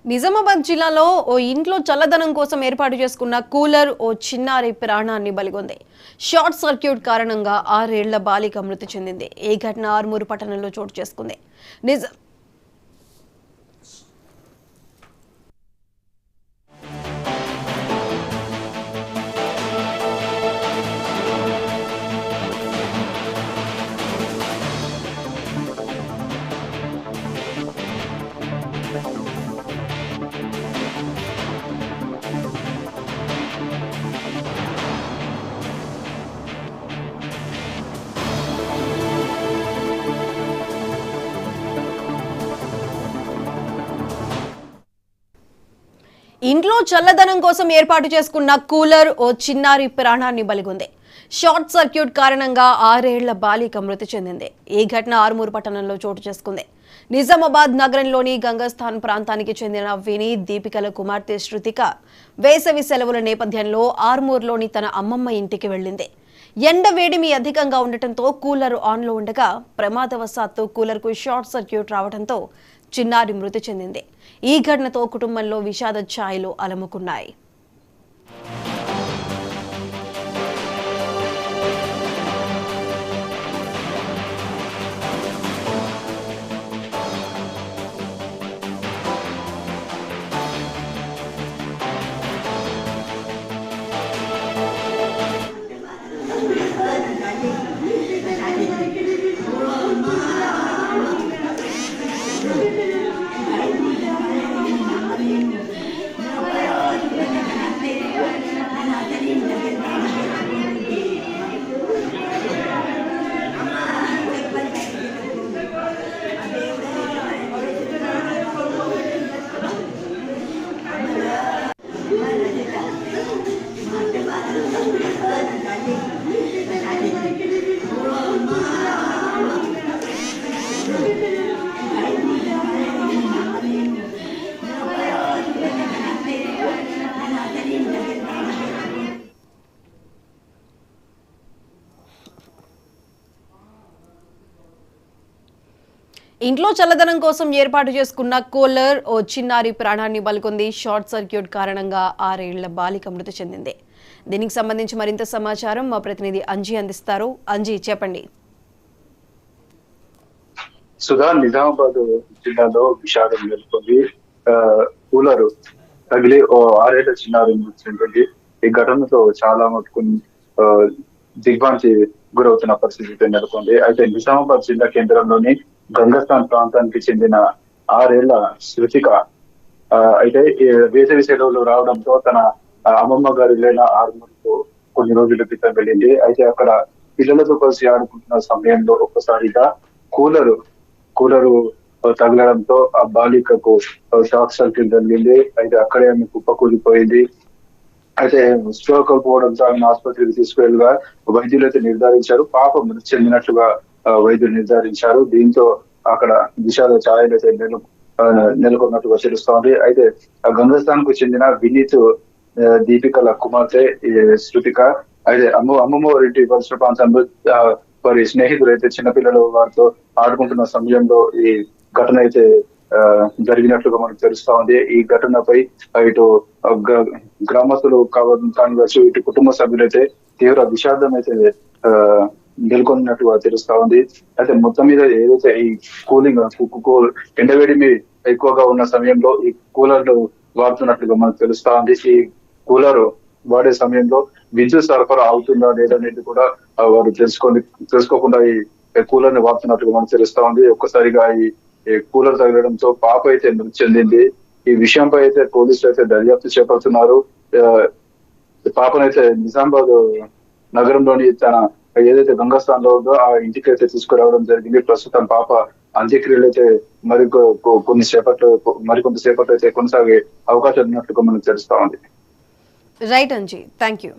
నిజామాబాద్ జిల్లాలో ఓ ఇంట్లో చల్లదనం కోసం ఏర్పాటు చేసుకున్న కూలర్ ఓ చిన్నారి ప్రాణాన్ని బలిగొంది. షార్ట్ సర్క్యూట్ కారణంగా 6 ఏళ్ల బాలిక మృతి చెందింది. ఈ ఘటన ఆర్మూరు పట్టణంలో చోటు చేసుకుంది. ఇంట్లో చల్లదనం కోసం ఏర్పాటు చేసుకున్న కూలర్ ఓ చిన్నారి ప్రాణాన్ని బలిగొంది. షార్ట్ సర్క్యూట్ కారణంగా 6 ఏళ్ల బాలిక మృతి చెందింది. ఈ ఘటన ఆర్మూరు పట్టణంలో చోటు చేసుకుంది. నిజామాబాద్ నగరంలోని గంగస్థాన్ ప్రాంతానికి చెందిన వినీత్ దీపికల కుమార్తె శృతిక వేసవి సెలవుల నేపథ్యంలో ఆర్మూర్లోని తన అమ్మమ్మ ఇంటికి వెళ్లింది. ఎండ వేడిమి అధికంగా ఉండటంతో కూలర్ ఆన్లో ఉండగా ప్రమాదవశాత్తు కూలర్కు షార్ట్ సర్క్యూట్ రావడంతో చిన్నారి మృతి చెందింది. ఈ ఘటనతో కుటుంబంలో విషాద ఛాయలు అలముకున్నాయి. ఇంట్లో చల్లదనం కోసం ఏర్పాటు చేసుకున్న కూలర్ ఓ చిన్నారి ప్రాణాన్ని బలిగొంది. షార్ట్ సర్క్యూట్ కారణంగా 6 ఏళ్ల బాలిక మృతి చెందింది. దీనికి సంబంధించి మరింత సమాచారం మా ప్రతినిధి అంజీ అందిస్తారు. అంజీ, చెప్పండి. సుధా, నిజామాబాద్ జిల్లాలో విషాదం నెలకొంది. కూలర్ తగిలి ఓ 6 ఏళ్ల చిన్నారి మృతి చెందింది. ఈ ఘటనతో చాలా మటుకు దిగ్భ్రాంతి గురవుతున్న పరిస్థితి నెలకొంది. అయితే నిజామాబాద్ జిల్లా కేంద్రంలోని గంగస్థాన్ ప్రాంతానికి చెందిన 6 ఏళ్ల శృతిక అయితే వేసవి సెలవులు రావడంతో తన అమ్మమ్మ గారి ఇల్లైన ఆర్మూరుకు కొన్ని రోజుల క్రితం వెళ్ళింది. అయితే అక్కడ పిల్లలతో కలిసి ఆడుకుంటున్న సమయంలో ఒక్కసారిగా కూలరు తగలడంతో ఆ బాలికకు షాక్ సర్క్యూట్ జరిగింది. అయితే అక్కడే ఆమె కుప్పకూలిపోయింది. అయితే స్పృహ కోల్పోవడంతో ఆమెను ఆసుపత్రికి తీసుకువెళ్ళగా వైద్యులు అయితే నిర్ధారించారు. పాప మృతి చెందినట్లుగా వైద్యులు నిర్ధారించారు. దీంతో అక్కడ విషాద ఛాయలు అయితే నెలకొన్నట్టుగా తెలుస్తోంది. అయితే ఆ గంగస్థాన్ కు చెందిన వినీత్ దీపికల కుమార్తె శృతిక అయితే అమ్మమ్మ వారింటి పరిసర ప్రాంతంలో వారి స్నేహితులు అయితే చిన్నపిల్లలు వారితో ఆడుకుంటున్న సమయంలో ఈ ఘటన అయితే జరిగినట్లుగా మనకు తెలుస్తా ఉంది. ఈ ఘటనపై ఇటు గ్రామస్తులు కావచ్చు, ఇటు కుటుంబ సభ్యులైతే తీవ్ర విషాదం అయితే నెలకొన్నట్టుగా తెలుస్తా ఉంది. అయితే మొత్తం మీద ఏదైతే ఈ కూలింగ్ ఎండవేడిమి ఎక్కువగా ఉన్న సమయంలో ఈ కూలర్లు వాడుతున్నట్లుగా మనకు తెలుస్తా ఉంది. ఈ కూలర్ వాడే సమయంలో విద్యుత్ సరఫరా అవుతుందా లేదనేది కూడా వారు తెలుసుకోకుండా ఈ కూలర్ ని వాడుతున్నట్టుగా మనకు తెలుస్తా ఉంది. ఒక్కసారిగా ఈ కూలర్ తగలడంతో పాప అయితే మృతి చెందింది. ఈ విషయంపై అయితే పోలీసులు అయితే దర్యాప్తు చేపడుతున్నారు. పాపనైతే నిజామాబాద్ నగరంలోని తన ఏదైతే గంగస్థాన్ లో ఉందో ఆ ఇంటికి అయితే తీసుకురావడం జరిగింది. ప్రస్తుతం పాప అంత్యక్రియలు అయితే మరికొంతసేపట్లో అయితే కొనసాగే అవకాశం ఉన్నట్లుగా మనకు తెలుస్తా ఉంది. Right Anji, thank you.